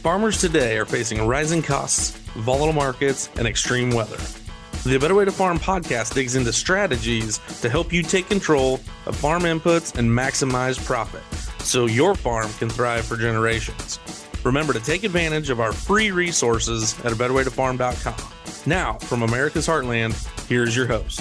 Farmers today are facing rising costs, volatile markets, and extreme weather. The Better Way to Farm podcast digs into strategies to help you take control of farm inputs and maximize profit so your farm can thrive for generations. Remember to take advantage of our free resources at abetterwaytofarm.com. Now, from America's Heartland, here's your host.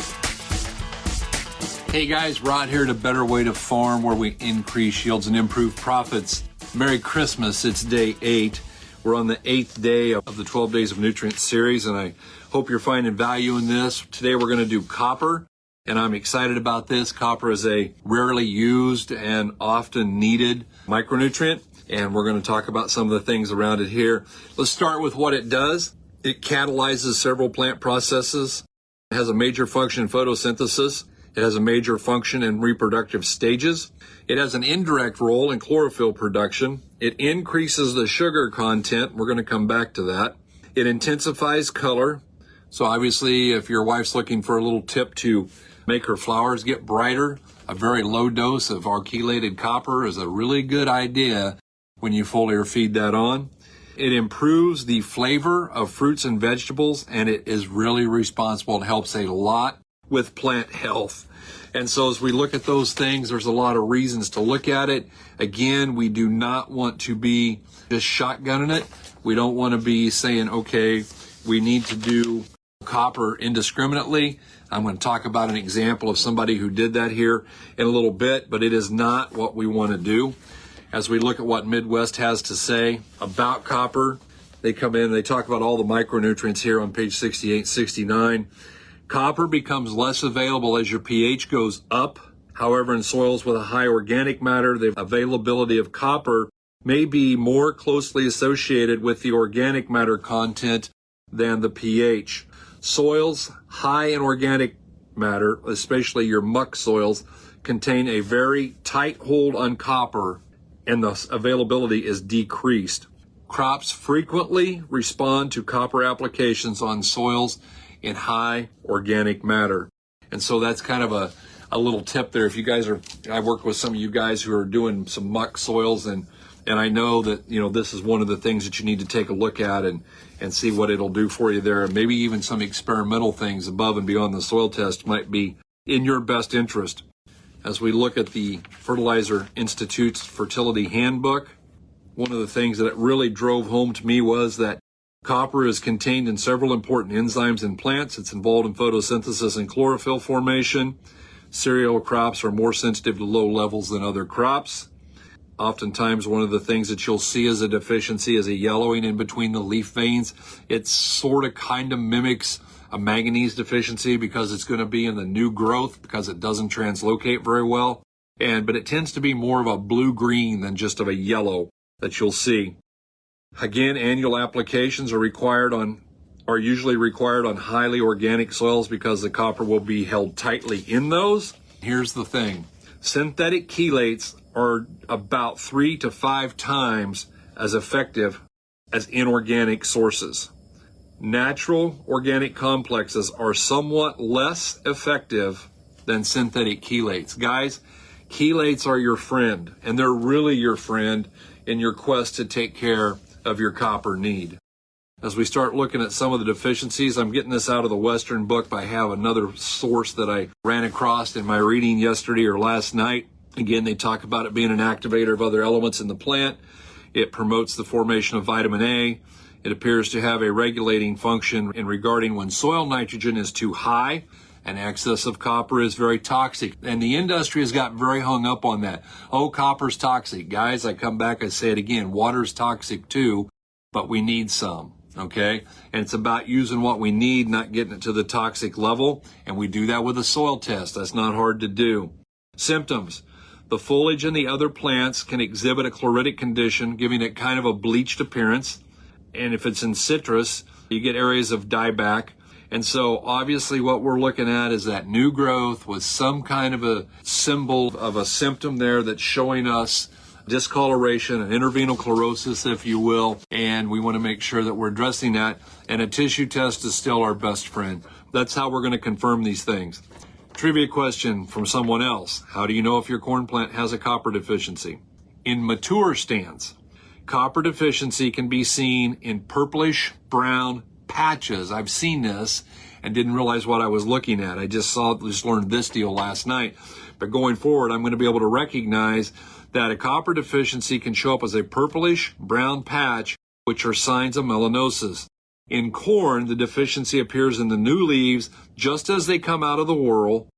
Hey guys, Rod here to Better Way to Farm, where we increase yields and improve profits. Merry Christmas, it's day 8. We're on the 8th day of the 12 Days of Nutrient series, and I hope you're finding value in this. Today we're going to do copper, and I'm excited about this. Copper is a rarely used and often needed micronutrient, and we're going to talk about some of the things around it here. Let's start with what it does. It catalyzes several plant processes. It has a major function in photosynthesis. It has a major function in reproductive stages. It has an indirect role in chlorophyll production. It increases the sugar content. We're going to come back to that. It intensifies color. So obviously, if your wife's looking for a little tip to make her flowers get brighter, a very low dose of our chelated copper is a really good idea when you foliar feed that on. It improves the flavor of fruits and vegetables, and it is really responsible. It helps a lot with plant health. And so as we look at those things, there's a lot of reasons to look at it. Again, we do not want to be just shotgunning it. We don't want to be saying, okay, we need to do copper indiscriminately. I'm going to talk about an example of somebody who did that here in a little bit, but it is not what we want to do. As we look at what Midwest has to say about copper, they come in, they talk about all the micronutrients here on page 68, 69. Copper becomes less available as your pH goes up. However, in soils with a high organic matter, the availability of copper may be more closely associated with the organic matter content than the pH. Soils high in organic matter, especially your muck soils, contain a very tight hold on copper, and the availability is decreased. Crops frequently respond to copper applications on soils in high organic matter. And so that's kind of a little tip there. If you guys are, I work with some of you guys who are doing some muck soils, and I know that, this is one of the things that you need to take a look at and see what it'll do for you there. And maybe even some experimental things above and beyond the soil test might be in your best interest. As we look at the Fertilizer Institute's Fertility Handbook, one of the things that it really drove home to me was that copper is contained in several important enzymes in plants. It's involved in photosynthesis and chlorophyll formation. Cereal crops are more sensitive to low levels than other crops. Oftentimes, one of the things that you'll see as a deficiency is a yellowing in between the leaf veins. It sort of kind of mimics a manganese deficiency because it's going to be in the new growth because it doesn't translocate very well. But it tends to be more of a blue-green than just of a yellow that you'll see. Again, annual applications are usually required on highly organic soils because the copper will be held tightly in those. Here's the thing. Synthetic chelates are about 3 to 5 times as effective as inorganic sources. Natural organic complexes are somewhat less effective than synthetic chelates. Guys, chelates are your friend, and they're really your friend in your quest to take care of your copper need. As we start looking at some of the deficiencies, I'm getting this out of the Western book, but I have another source that I ran across in my reading yesterday or last night. Again, they talk about it being an activator of other elements in the plant. It promotes the formation of vitamin A. It appears to have a regulating function in regarding when soil nitrogen is too high. And excess of copper is very toxic. And the industry has got very hung up on that. Oh, copper's toxic. Guys, I come back, I say it again. Water's toxic too, but we need some, okay? And it's about using what we need, not getting it to the toxic level. And we do that with a soil test. That's not hard to do. Symptoms. The foliage and the other plants can exhibit a chloritic condition, giving it kind of a bleached appearance. And if it's in citrus, you get areas of dieback. And so obviously what we're looking at is that new growth with some kind of a symbol of a symptom there that's showing us discoloration, an intervenal chlorosis, if you will. And we want to make sure that we're addressing that. And a tissue test is still our best friend. That's how we're going to confirm these things. Trivia question from someone else. How do you know if your corn plant has a copper deficiency? In mature stands, Copper deficiency can be seen in purplish brown patches. I've seen this and didn't realize what I was looking at. I just learned this deal last night. But going forward, I'm going to be able to recognize that a copper deficiency can show up as a purplish brown patch, which are signs of melanosis. In corn, the deficiency appears in the new leaves just as they come out of the whorl,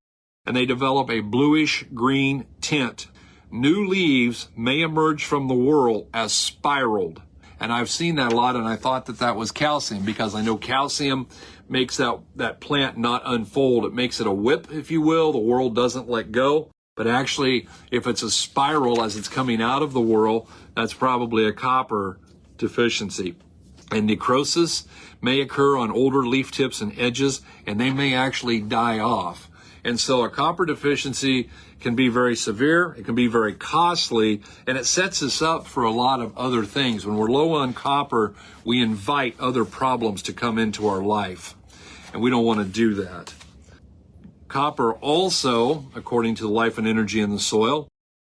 and they develop a bluish green tint. New leaves may emerge from the whorl as spiraled. And I've seen that a lot, and I thought that that was calcium, because I know calcium makes that plant not unfold. It makes it a whip, if you will. The whorl doesn't let go. But actually, if it's a spiral as it's coming out of the whorl, that's probably a copper deficiency. And necrosis may occur on older leaf tips and edges, and they may actually die off. And so a copper deficiency can be very severe, it can be very costly, and it sets us up for a lot of other things. When we're low on copper, we invite other problems to come into our life, and we don't want to do that. Copper also, according to Life and Energy in the Soil,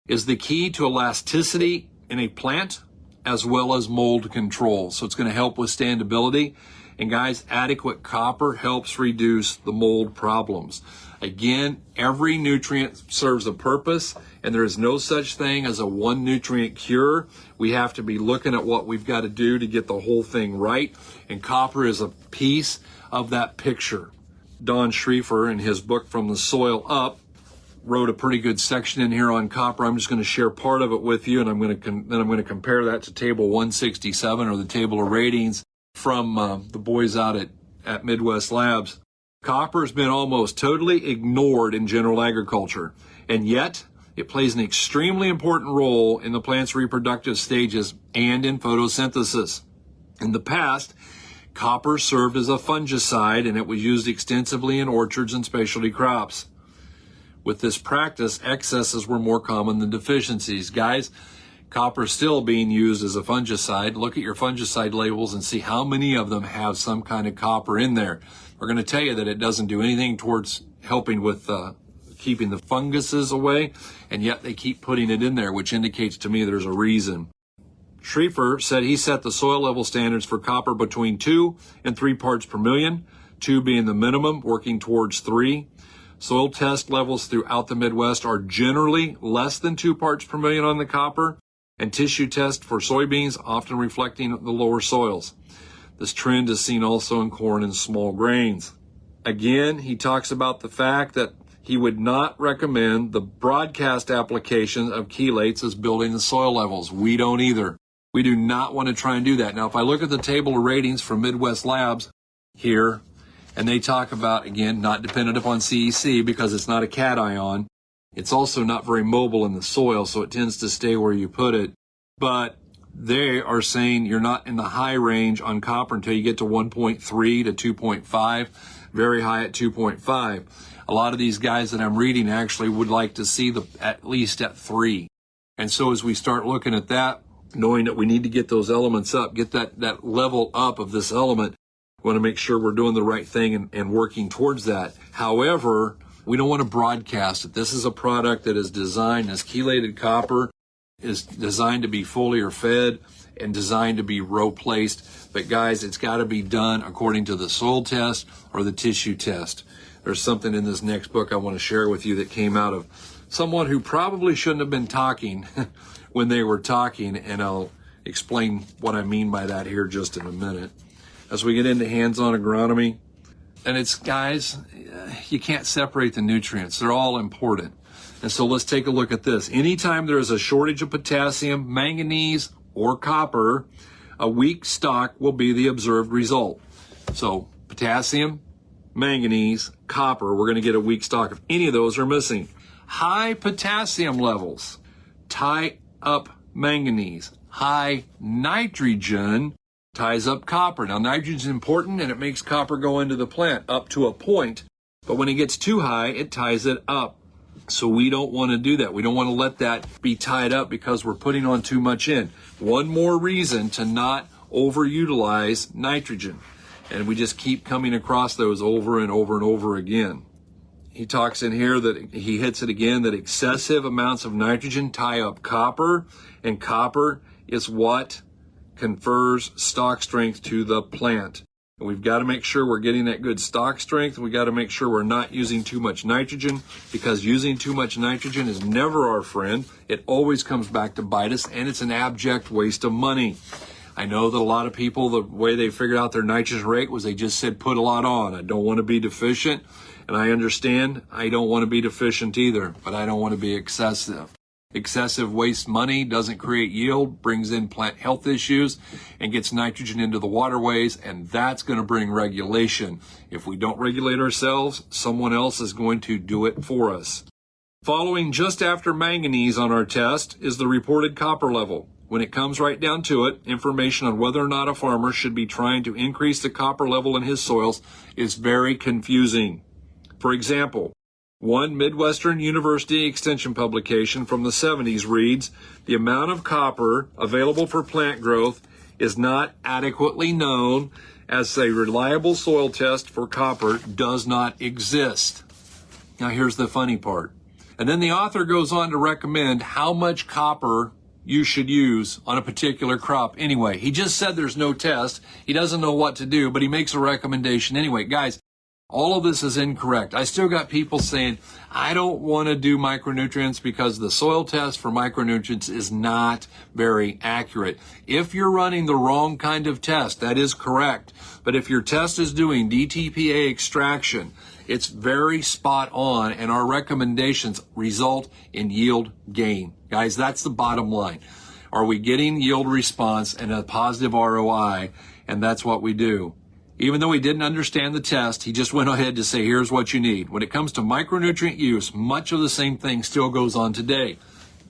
is the key to elasticity in a plant as well as mold control. So it's going to help with standability. And guys, adequate copper helps reduce the mold problems. Again, every nutrient serves a purpose, and there is no such thing as a one nutrient cure. We have to be looking at what we've got to do to get the whole thing right, and copper is a piece of that picture. Don Schrieffer, in his book From the Soil Up, wrote a pretty good section in here on copper. I'm just going to share part of it with you, and I'm going to compare that to table 167, or the table of ratings from the boys out at Midwest Labs. Copper has been almost totally ignored in general agriculture, and yet it plays an extremely important role in the plant's reproductive stages and in photosynthesis. In the past, copper served as a fungicide, and it was used extensively in orchards and specialty crops. With this practice, excesses were more common than deficiencies. Guys, copper is still being used as a fungicide. Look at your fungicide labels and see how many of them have some kind of copper in there. We're going to tell you that it doesn't do anything towards helping with keeping the funguses away, and yet they keep putting it in there, which indicates to me there's a reason. Schrieffer said he set the soil level standards for copper between 2 and 3 parts per million, 2 being the minimum, working towards 3. Soil test levels throughout the Midwest are generally less than 2 parts per million on the copper, and tissue tests for soybeans often reflecting the lower soils. This trend is seen also in corn and small grains. Again, he talks about the fact that he would not recommend the broadcast application of chelates as building the soil levels. We don't either. We do not want to try and do that. Now, if I look at the table of ratings from Midwest Labs here, and they talk about, again, not dependent upon CEC because it's not a cation. It's also not very mobile in the soil, so it tends to stay where you put it. But they are saying you're not in the high range on copper until you get to 1.3 to 2.5, very high at 2.5. A lot of these guys that I'm reading actually would like to see at least at 3. And so as we start looking at that, knowing that we need to get those elements up, get that level up of this element, we want to make sure we're doing the right thing and working towards that. However, we don't want to broadcast it. This is a product that is designed as chelated copper, is designed to be foliar fed and designed to be row placed. But guys, it's got to be done according to the soil test or the tissue test. There's something in this next book I want to share with you that came out of someone who probably shouldn't have been talking when they were talking, and I'll explain what I mean by that here just in a minute. As we get into hands-on agronomy, and it's, guys, you can't separate the nutrients. They're all important. And so let's take a look at this. Anytime there is a shortage of potassium, manganese, or copper, a weak stock will be the observed result. So potassium, manganese, copper, we're going to get a weak stock if any of those are missing. High potassium levels tie up manganese. High nitrogen ties up copper. Now, nitrogen is important, and it makes copper go into the plant up to a point. But when it gets too high, it ties it up. So we don't want to do that. We don't want to let that be tied up because we're putting on too much in. One more reason to not overutilize nitrogen. And we just keep coming across those over and over and over again. He talks in here that he hits it again, that excessive amounts of nitrogen tie up copper, and copper is what confers stock strength to the plant. And we've got to make sure we're getting that good stock strength. We got to make sure we're not using too much nitrogen, because using too much nitrogen is never our friend. It always comes back to bite us, and it's an abject waste of money. I know that a lot of people, the way they figured out their nitrogen rate was they just said put a lot on. I don't want to be deficient, and I understand I don't want to be deficient either, but I don't want to be excessive. Excessive waste money doesn't create yield, brings in plant health issues, and gets nitrogen into the waterways, and that's going to bring regulation. If we don't regulate ourselves, someone else is going to do it for us. Following just after manganese on our test is the reported copper level. When it comes right down to it, information on whether or not a farmer should be trying to increase the copper level in his soils is very confusing. For example, one Midwestern University Extension publication from the 70s reads, the amount of copper available for plant growth is not adequately known, as a reliable soil test for copper does not exist. Now here's the funny part. And then the author goes on to recommend how much copper you should use on a particular crop anyway. He just said there's no test. He doesn't know what to do, but he makes a recommendation anyway. Guys, all of this is incorrect. I still got people saying, I don't want to do micronutrients because the soil test for micronutrients is not very accurate. If you're running the wrong kind of test, that is correct. But if your test is doing DTPA extraction, it's very spot on, and our recommendations result in yield gain. Guys, that's the bottom line. Are we getting yield response and a positive ROI? And that's what we do. Even though he didn't understand the test, he just went ahead to say, here's what you need. When it comes to micronutrient use, much of the same thing still goes on today.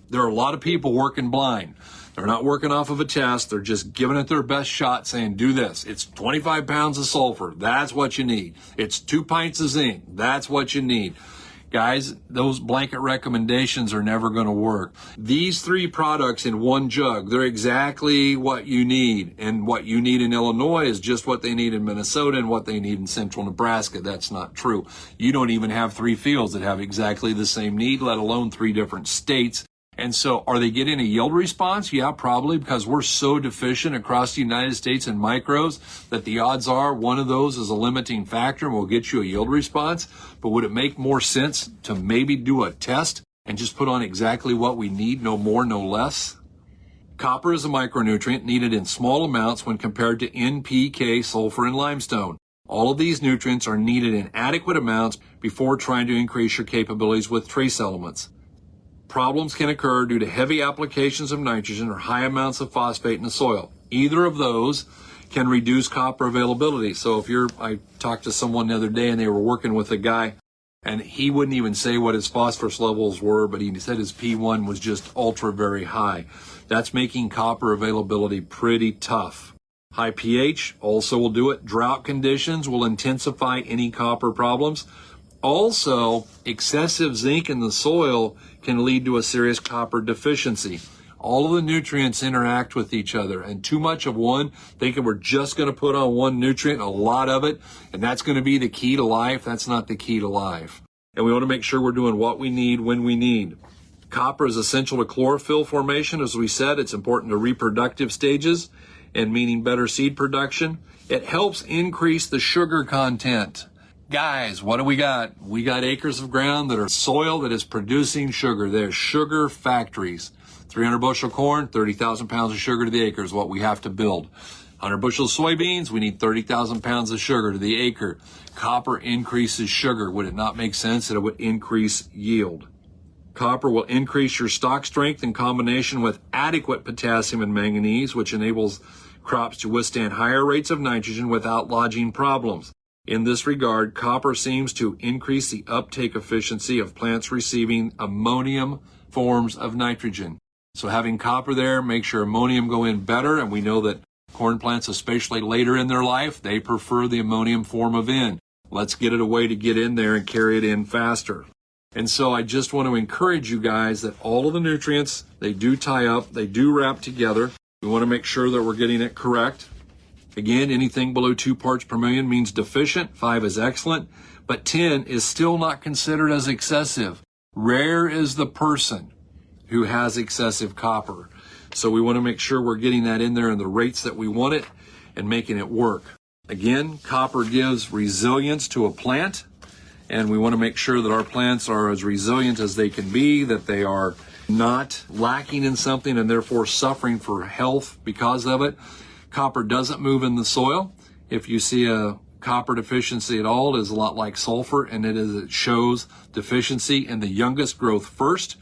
There are a lot of people working blind. They're not working off of a test. They're just giving it their best shot, saying, do this. It's 25 pounds of sulfur. That's what you need. It's 2 pints of zinc. That's what you need. Guys, those blanket recommendations are never going to work. These 3 products in one jug, they're exactly what you need. And what you need in Illinois is just what they need in Minnesota and what they need in central Nebraska. That's not true. You don't even have 3 fields that have exactly the same need, let alone 3 different states. And so are they getting a yield response? Yeah, probably, because we're so deficient across the United States in micros that the odds are one of those is a limiting factor and will get you a yield response. But would it make more sense to maybe do a test and just put on exactly what we need, no more, no less? Copper is a micronutrient needed in small amounts when compared to NPK, sulfur, and limestone. All of these nutrients are needed in adequate amounts before trying to increase your capabilities with trace elements. Problems can occur due to heavy applications of nitrogen or high amounts of phosphate in the soil. Either of those can reduce copper availability. So I talked to someone the other day and they were working with a guy and he wouldn't even say what his phosphorus levels were, but he said his P1 was just ultra very high. That's making copper availability pretty tough. High pH also will do it. Drought conditions will intensify any copper problems. Also, excessive zinc in the soil can lead to a serious copper deficiency. All of the nutrients interact with each other, and too much of one, thinking we're just going to put on one nutrient, a lot of it, and that's going to be the key to life. That's not the key to life. And we want to make sure we're doing what we need when we need. Copper is essential to chlorophyll formation. As we said, it's important to reproductive stages, and meaning better seed production. It helps increase the sugar content. Guys, what do we got? We got acres of ground that are soil that is producing sugar. They're sugar factories. 300 bushel corn, 30,000 pounds of sugar to the acre is what we have to build. 100 bushels soybeans, we need 30,000 pounds of sugar to the acre. Copper increases sugar. Would it not make sense that it would increase yield? Copper will increase your stock strength in combination with adequate potassium and manganese, which enables crops to withstand higher rates of nitrogen without lodging problems. In this regard, copper seems to increase the uptake efficiency of plants receiving ammonium forms of nitrogen. So having copper there makes your ammonium go in better, and we know that corn plants, especially later in their life, they prefer the ammonium form of N. Let's get it a way to get in there and carry it in faster. And so I just want to encourage you guys that all of the nutrients, they do tie up, they do wrap together. We want to make sure that we're getting it correct. Again, anything below 2 parts per million means deficient, 5 is excellent, but 10 is still not considered as excessive. Rare is the person who has excessive copper. So we want to make sure we're getting that in there in the rates that we want it and making it work. Again, copper gives resilience to a plant, and we want to make sure that our plants are as resilient as they can be, that they are not lacking in something and therefore suffering for health because of it. Copper doesn't move in the soil. If you see a copper deficiency at all, it is a lot like sulfur, and it shows deficiency in the youngest growth first.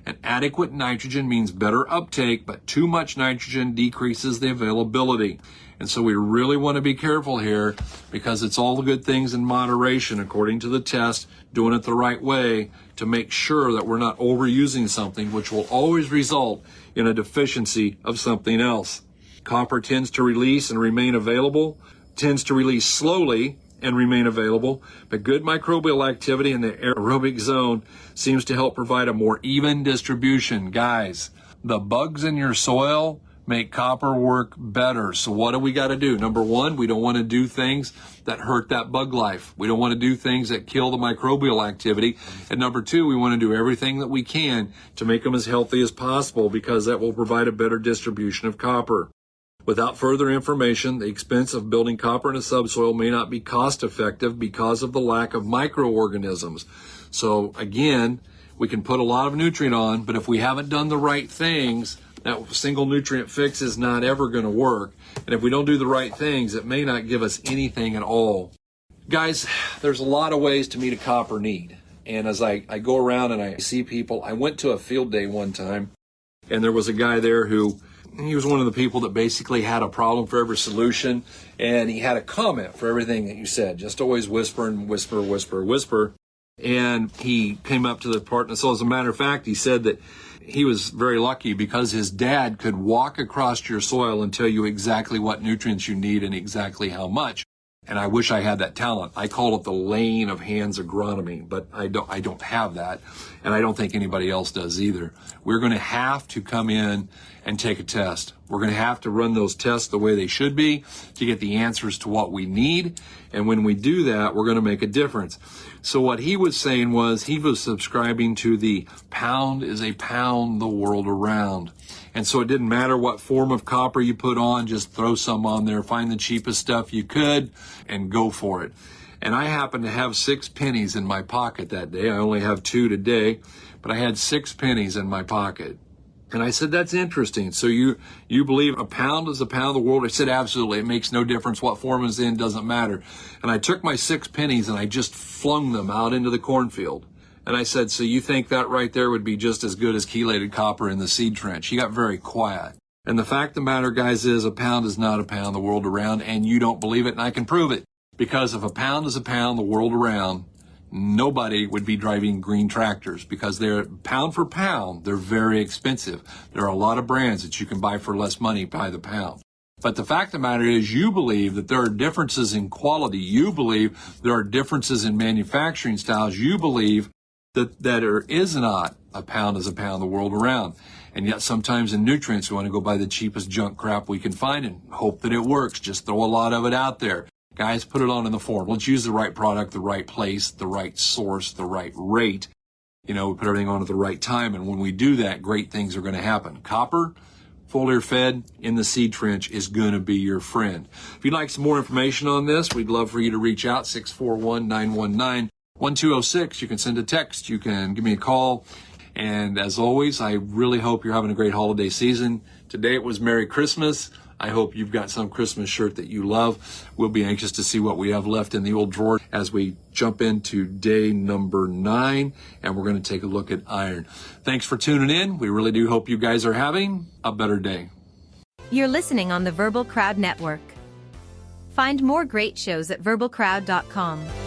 And adequate nitrogen means better uptake, but too much nitrogen decreases the availability. And so we really want to be careful here, because it's all the good things in moderation, according to the test, doing it the right way to make sure that we're not overusing something, which will always result in a deficiency of something else. Copper tends to release and remain available, tends to release slowly and remain available, but good microbial activity in the aerobic zone seems to help provide a more even distribution. Guys, the bugs in your soil make copper work better. So what do we got to do? Number one, we don't want to do things that hurt that bug life. We don't want to do things that kill the microbial activity. And number two, we want to do everything that we can to make them as healthy as possible, because that will provide a better distribution of copper. Without further information, the expense of building copper in a subsoil may not be cost effective because of the lack of microorganisms. So again, we can put a lot of nutrient on, but if we haven't done the right things, that single nutrient fix is not ever going to work. And if we don't do the right things, it may not give us anything at all. Guys, there's a lot of ways to meet a copper need. And as I go around and I see people, I went to a field day one time, and there was a guy there who, he was one of the people that basically had a problem for every solution, and he had a comment for everything that you said, just always whisper and whisper, whisper, whisper. And he came up to the part, and so as a matter of fact, he said that he was very lucky because his dad could walk across your soil and tell you exactly what nutrients you need and exactly how much. And I wish I had that talent. I call it the laying of hands agronomy, but I don't have that, and I don't think anybody else does either. We're going to have to come in and take a test. We're going to have to run those tests the way they should be to get the answers to what we need. And when we do that, we're going to make a difference. So what he was saying was he was subscribing to the pound is a pound the world around. And so it didn't matter what form of copper you put on, just throw some on there, find the cheapest stuff you could, and go for it. And I happened to have 6 pennies in my pocket that day. I only have 2 today, but I had 6 pennies in my pocket. And I said, that's interesting. So you believe a pound is a pound of the world? I said, absolutely. It makes no difference what form it's in, doesn't matter. And I took my 6 pennies and I just flung them out into the cornfield. And I said, so you think that right there would be just as good as chelated copper in the seed trench? He got very quiet. And the fact of the matter, guys, is a pound is not a pound the world around, and you don't believe it, and I can prove it. Because if a pound is a pound the world around, nobody would be driving green tractors, because they're pound for pound, they're very expensive. There are a lot of brands that you can buy for less money by the pound. But the fact of the matter is, you believe that there are differences in quality. You believe there are differences in manufacturing styles. You believe that there is not a pound is a pound the world around. And yet sometimes in nutrients, we want to go buy the cheapest junk crap we can find and hope that it works. Just throw a lot of it out there. Guys, put it on in the form. Let's use the right product, the right place, the right source, the right rate. We put everything on at the right time. And when we do that, great things are going to happen. Copper, foliar fed in the seed trench is going to be your friend. If you'd like some more information on this, we'd love for you to reach out, 641-919-1206. You can send a text. You can give me a call. And as always, I really hope you're having a great holiday season. Today it was Merry Christmas. I hope you've got some Christmas shirt that you love. We'll be anxious to see what we have left in the old drawer as we jump into day number 9, and we're going to take a look at iron. Thanks for tuning in. We really do hope you guys are having a better day. You're listening on the Verbal Crowd Network. Find more great shows at verbalcrowd.com.